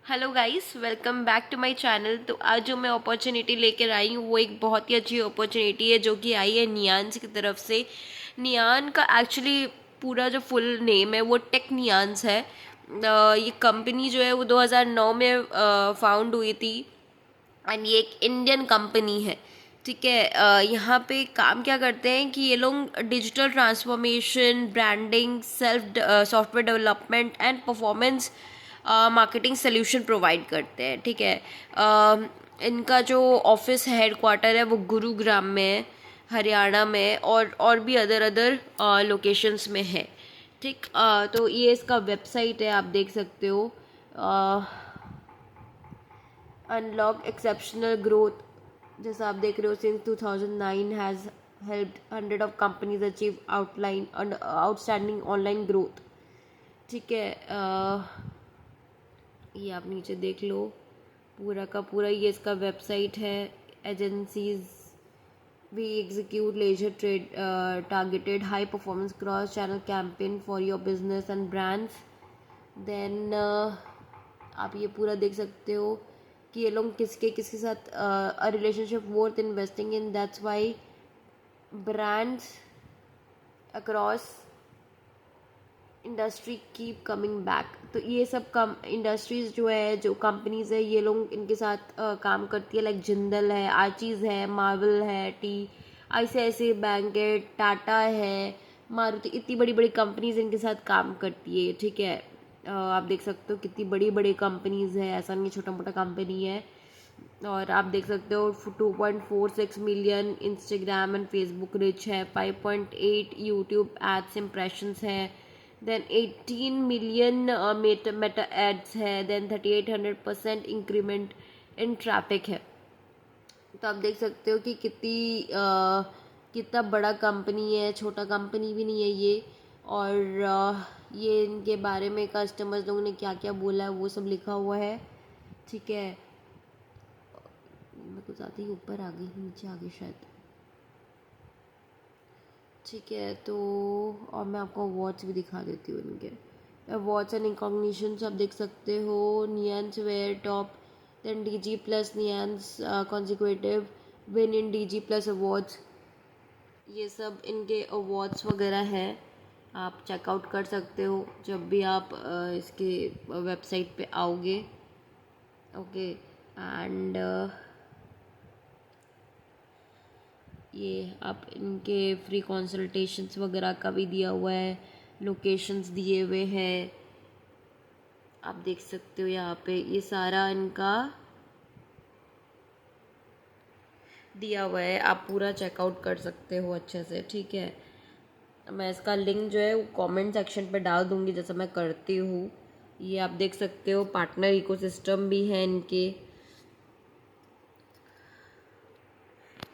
Hello guys, welcome back to my channel. तो आज जो मैं अपॉर्चुनिटी लेकर आई हूँ वो एक बहुत ही अच्छी अपॉर्चुनिटी है जो कि आई है नियांस की तरफ से। नियान का एक्चुअली पूरा जो फुल नेम है वो टेक नियांस है। ये कंपनी जो है वो 2009 में फाउंड हुई थी एंड ये एक इंडियन कंपनी है। ठीक है। यहाँ पे काम क्या करते हैं कि ये लोग digital transformation, branding, self software development and performance marketing solution provide करते हैं। ठीक है। इनका जो ऑफिस हेडक्वार्टर है वो गुरुग्राम में है, हरियाणा में, और भी अदर अदर लोकेशंस में है। ठीक। तो ये इसका वेबसाइट है, आप देख सकते हो। अनलॉक एक्सेप्शनल ग्रोथ, जैसा आप देख रहे हो, since 2009 has helped hundred of companies achieve outstanding online growth. ठीक है। ये आप नीचे देख लो, पूरा का पूरा ये इसका वेबसाइट है। Agencies we execute laser trade targeted high performance cross channel campaign for your business and brands. Then आप ये पूरा देख सकते हो कि ये लोग किसके किसके साथ a relationship worth investing in, that's why brands across industry keep coming back. तो ये सब कम इंडस्ट्रीज जो है, जो कंपनीज है, ये लोग इनके साथ काम करती है। लाइक जिंदल है, आर्चीज़ है, मार्वल है, टी ICICI बैंक है, टाटा है, मारुति, इतनी बड़ी बड़ी कंपनीज इनके साथ काम करती है। ठीक है। आप देख सकते हो कितनी बड़ी बड़ी कंपनीज है, ऐसा नहीं छोटा मोटा कंपनी है। और आप देख सकते हो 2.46 million Instagram and Facebook rich है, 5.8 यूट्यूब एड्स इम्प्रेशंस है, देन 18 मिलियन मेटा एड्स है, देन 3800% इंक्रीमेंट इन ट्रैफिक है। तो आप देख सकते हो कि कितना बड़ा कंपनी है, छोटा कंपनी भी नहीं है ये। और ये इनके बारे में कस्टमर्स लोगों ने क्या क्या बोला है वो सब लिखा हुआ है। ठीक है। मैं कुछ ज़्यादा ही ऊपर आ गई, नीचे आ गई शायद। ठीक है। तो और मैं आपको अवार्ड्स भी दिखा देती हूँ इनके। अवार्ड्स एंड रिकॉग्निशंस आप देख सकते हो। नियांस wear top, then DG plus नियांस consecutive win in DG plus awards. ये सब इनके अवार्ड्स वगैरह हैं, आप चेकआउट कर सकते हो जब भी आप इसके वेबसाइट पे आओगे। ओके। एंड ये आप इनके फ्री कंसल्टेशंस वगैरह का भी दिया हुआ है, लोकेशंस दिए हुए हैं, आप देख सकते हो यहाँ पे ये सारा इनका दिया हुआ है, आप पूरा चेकआउट कर सकते हो अच्छे से। ठीक है। मैं इसका लिंक जो है वो कमेंट सेक्शन पे डाल दूँगी, जैसा मैं करती हूँ। ये आप देख सकते हो, पार्टनर इकोसिस्टम भी है इनके।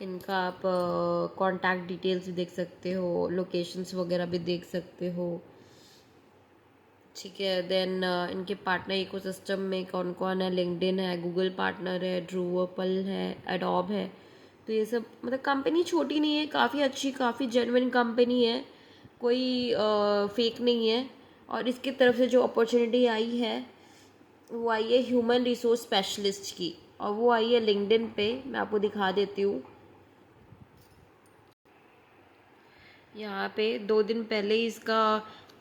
इनका आप कांटेक्ट डिटेल्स भी देख सकते हो, लोकेशंस वगैरह भी देख सकते हो। ठीक है। देन इनके पार्टनर इकोसिस्टम में कौन कौन है, लिंक्डइन है, गूगल पार्टनर है, ड्रूवर्पल है, एडोब है। तो ये सब मतलब कंपनी छोटी नहीं है, काफ़ी अच्छी, काफ़ी जेन्युइन कंपनी है, कोई फेक नहीं है। और इसकी तरफ से जो अपॉर्चुनिटी आई है वो आई है ह्यूमन रिसोर्स स्पेशलिस्ट की, और वो आई है लिंक्डइन पे। मैं आपको दिखा देती हूँ। यहाँ पे 2 दिन पहले ही इसका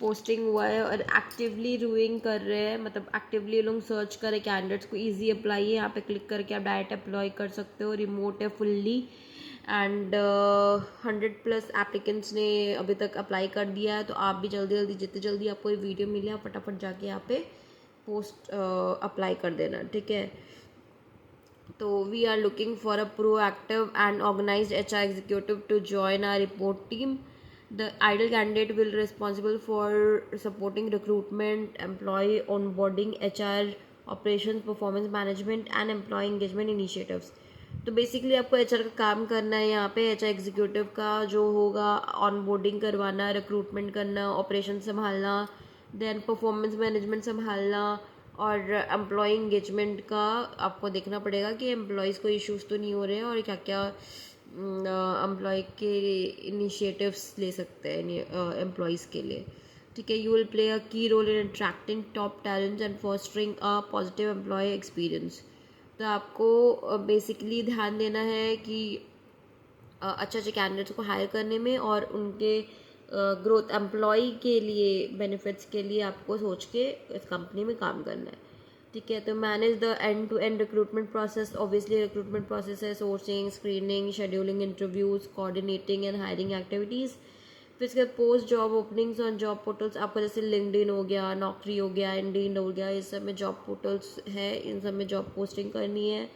पोस्टिंग हुआ है और एक्टिवली रूइंग कर रहे हैं, मतलब एक्टिवली लोग सर्च कर रहे कैंडिडेट्स को। इजी अप्लाई है, यहाँ पे क्लिक करके आप डायरेक्ट अप्लाई कर सकते हो, रिमोट है फुल्ली। एंड 100+ एप्लीकेंट्स ने अभी तक अप्लाई कर दिया है। तो आप भी जल्दी जल्दी, जितनी जल्दी आपको ये वीडियो मिले, आप फटाफट जाके यहाँ पे पोस्ट अप्लाई कर देना। ठीक है। तो we are looking for a proactive and organised HR executive to join our report team. The ideal candidate will responsible for supporting recruitment, employee onboarding, HR operations, performance management and employee engagement initiatives. तो basically आपको HR का काम करना है यहाँ पे। HR executive का जो होगा, ऑनबोर्डिंग करवाना, रिक्रूटमेंट करना, ऑपरेशन संभालना, देन परफॉर्मेंस मैनेजमेंट संभालना, और एम्प्लॉय इंगेजमेंट का आपको देखना पड़ेगा कि एम्प्लॉयज़ को इश्यूज़ तो नहीं हो रहे हैं, और क्या क्या एम्प्लॉय के इनिशिएटिव्स ले सकते हैं एम्प्लॉयज़ के लिए। ठीक है। You will play a key role in attracting top talents and fostering a positive employ experience. तो आपको बेसिकली ध्यान देना है कि अच्छे अच्छे कैंडिडेट्स को हायर करने में और उनके ग्रोथ एम्प्लॉय के लिए बेनिफिट्स के लिए आपको सोच के इस कंपनी में काम करना है। ठीक है। तो manage the end to end recruitment process. Obviously recruitment process है sourcing, screening, scheduling interviews, coordinating and hiring activities. फिर इसके बाद post job openings on job portals. आपका जैसे लिंक्डइन हो गया, नौकरी हो गया, इंडीड हो गया, इस सब में जॉब पोर्टल्स है, इन सब में जॉब पोस्टिंग करनी है।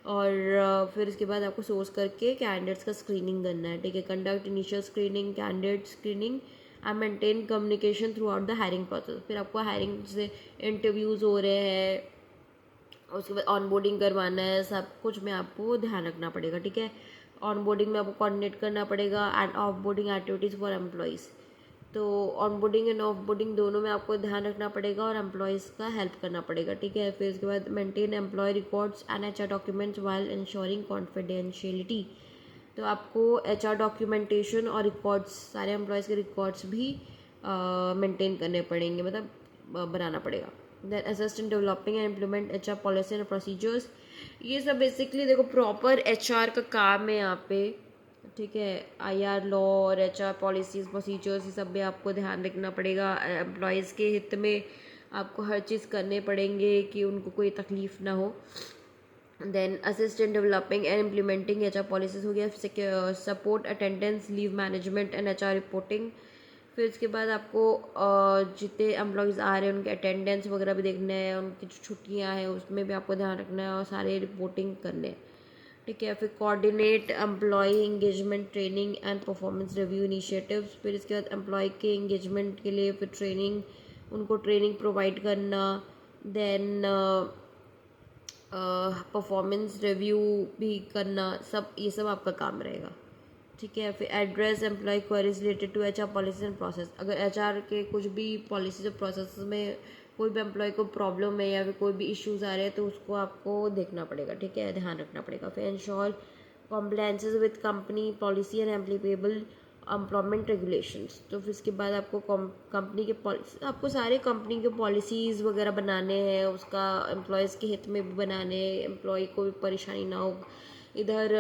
और फिर इसके बाद आपको सोर्स करके कैंडिडेट्स का स्क्रीनिंग करना है। ठीक है। Conduct initial screening, candidate screening and maintain communication through out the hiring process. फिर आपको हायरिंग से इंटरव्यूज़ हो रहे हैं, उसके बाद ऑनबोर्डिंग करवाना है, सब कुछ में आपको ध्यान रखना पड़ेगा। ठीक है। ऑनबोर्डिंग में आपको कोऑर्डिनेट करना पड़ेगा end of boarding activities for employees. तो ऑनबोर्डिंग एंड ऑफ बोर्डिंग दोनों में आपको ध्यान रखना पड़ेगा और एम्प्लॉयज़ का हेल्प करना पड़ेगा। ठीक है। फिर उसके बाद maintain employ records and HR documents while ensuring confidentiality. तो आपको HR डॉक्यूमेंटेशन और रिकॉर्ड्स, सारे एम्प्लॉयज़ के रिकॉर्ड्स भी मेंटेन करने पड़ेंगे, मतलब बनाना पड़ेगा। Then assist in developing and implement HR policy and procedures. ये सब बेसिकली देखो प्रॉपर HR का काम है यहाँ पे। ठीक है। IR लॉ और HR पॉलिसीज़ प्रोसीजर्स, ये सब भी आपको ध्यान रखना पड़ेगा। एम्प्लॉयज़ के हित में आपको हर चीज़ करने पड़ेंगे कि उनको कोई तकलीफ़ ना हो। Then assist in developing and implementing HR policies हो गया। Support attendance, leave management and HR reporting. फिर इसके बाद आपको जितने एम्प्लॉयज़ आ रहे हैं उनके अटेंडेंस वगैरह भी देखना है, उनकी जो छुट्टियाँ हैं उसमें भी आपको ध्यान रखना है और सारे रिपोर्टिंग करने हैं। ठीक है। फिर coordinate employ engagement, training and performance review initiatives. फिर इसके बाद एम्प्लॉय के इंगेजमेंट के लिए फिर ट्रेनिंग, उनको ट्रेनिंग प्रोवाइड करना। देन परफॉर्मेंस रिव्यू भी करना, सब ये सब आपका काम रहेगा। ठीक है। फिर address employ queries related to HR policies and process. अगर HR के कुछ भी पॉलिसीज और प्रोसेस में कोई भी एम्प्लॉय को प्रॉब्लम है या फिर कोई भी इश्यूज आ रहे हैं तो उसको आपको देखना पड़ेगा। ठीक है। ध्यान रखना पड़ेगा। फिर ensure compliances with company policy and applicable employment regulations. तो फिर इसके बाद आपको कंपनी के आपको सारे कंपनी के पॉलिसीज़ वगैरह बनाने हैं, उसका एम्प्लॉयज़ के हित में भी बनाने हैं, एम्प्लॉय को भी परेशानी ना हो, इधर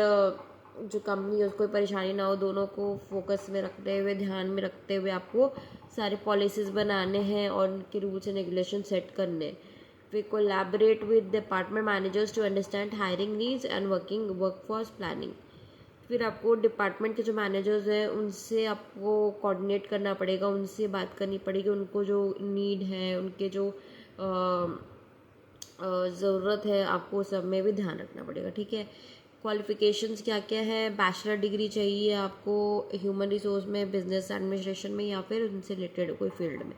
जो कंपनी है उसको कोई परेशानी ना हो, दोनों को फोकस में रखते हुए, ध्यान में रखते हुए आपको सारे पॉलिसीज़ बनाने हैं और उनके रूल्स एंड रेगुलेशन सेट करने हैं। फिर collaborate with department managers to understand hiring needs and workforce planning. फिर आपको डिपार्टमेंट के जो मैनेजर्स हैं उनसे आपको कोऑर्डिनेट करना पड़ेगा, उनसे बात करनी पड़ेगी, उनको जो नीड है, उनके जो ज़रूरत है, आपको सब में भी ध्यान रखना पड़ेगा। ठीक है। क्वालिफ़िकेशंस क्या क्या है? बैचलर डिग्री चाहिए आपको ह्यूमन रिसोर्स में, बिजनेस एडमिनिस्ट्रेशन में या फिर उनसे रिलेटेड कोई फील्ड में।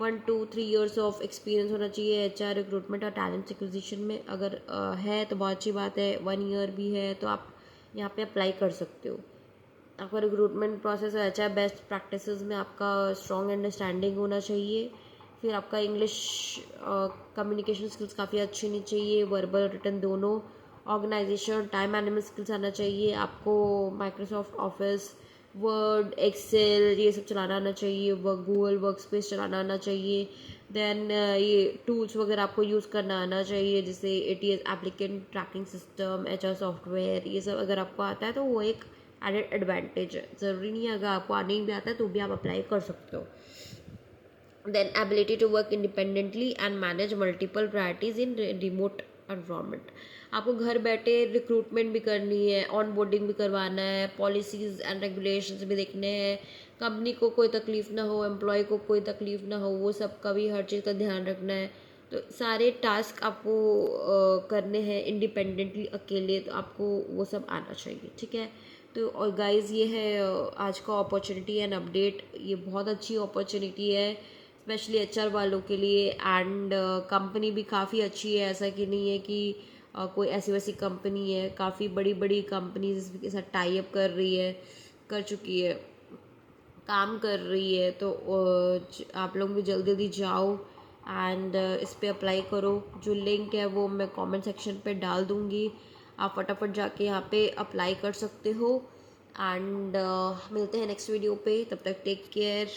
1 to 3 years ऑफ एक्सपीरियंस होना चाहिए HR रिक्रूटमेंट और टैलेंट एक्विजिशन में। अगर है तो बहुत अच्छी बात है, 1 year भी है तो आप यहाँ पे अप्लाई कर सकते हो। आपका रिक्रूटमेंट प्रोसेस और HR बेस्ट प्रैक्टिसेस में आपका स्ट्रॉन्ग अंडरस्टैंडिंग होना चाहिए। फिर आपका इंग्लिश कम्युनिकेशन स्किल्स काफ़ी अच्छी होनी चाहिए, वर्बल और रिटन दोनों। ऑर्गेनाइजेशन टाइम मैनेजमेंट स्किल्स आना चाहिए आपको, माइक्रोसॉफ्ट ऑफिस, वर्ड, एक्सेल ये सब चलाना आना चाहिए, गूगल वर्क स्पेस चलाना आना चाहिए। देन ये टूल्स वगैरह आपको यूज़ करना आना चाहिए, जैसे ATS applicant tracking system, HR software, ये सब अगर आपको आता है तो वो एक एडेड एडवांटेज है। ज़रूरी नहीं है अगर आपको आने ही भी आता है तो भी आप अप्लाई कर सकते हो। Then ability to work independently and manage multiple priorities in remote environment. आपको घर बैठे रिक्रूटमेंट भी करनी है, ऑन बोर्डिंग भी करवाना है, पॉलिसीज़ एंड रेगुलेशंस भी देखने हैं, कंपनी को कोई तकलीफ़ ना हो, एम्प्लॉय को कोई तकलीफ़ ना हो, वो सब का भी हर चीज़ का ध्यान रखना है। तो सारे टास्क आपको करने हैं इंडिपेंडेंटली, अकेले, तो आपको वो सब आना चाहिए। ठीक है। तो और गाइज़ ये है आज का अपॉर्चुनिटी एंड अपडेट। ये बहुत अच्छी अपॉर्चुनिटी है स्पेशली HR वालों के लिए, एंड कंपनी भी काफ़ी अच्छी है, ऐसा कि नहीं है कि कोई ऐसी वैसी कंपनी है, काफ़ी बड़ी बड़ी कंपनीज के साथ टाई अप कर रही है, कर चुकी है, काम कर रही है। तो आप लोग भी जल्दी जल्दी जाओ एंड इस पर अप्लाई करो। जो लिंक है वो मैं कमेंट सेक्शन पे डाल दूँगी, आप फटाफट जाके यहाँ पे अप्लाई कर सकते हो। एंड मिलते हैं नेक्स्ट वीडियो पे, तब तक take care,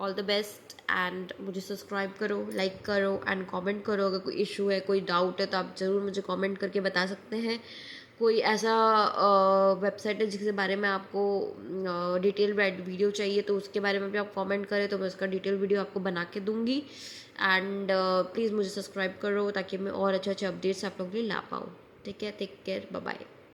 all the best and मुझे सब्सक्राइब करो, लाइक करो एंड कमेंट करो। अगर कोई इशू है, कोई डाउट है तो आप ज़रूर मुझे कमेंट करके बता सकते हैं। कोई ऐसा वेबसाइट है जिसके बारे में आपको डिटेल वीडियो चाहिए तो उसके बारे में भी आप कमेंट करें तो मैं उसका डिटेल वीडियो आपको बना के दूंगी। एंड प्लीज़ मुझे सब्सक्राइब करो ताकि मैं और अच्छे अच्छे अपडेट्स आप लोगों के लिए ला पाऊँ। ठीक है, टेक केयर, बाय बाय।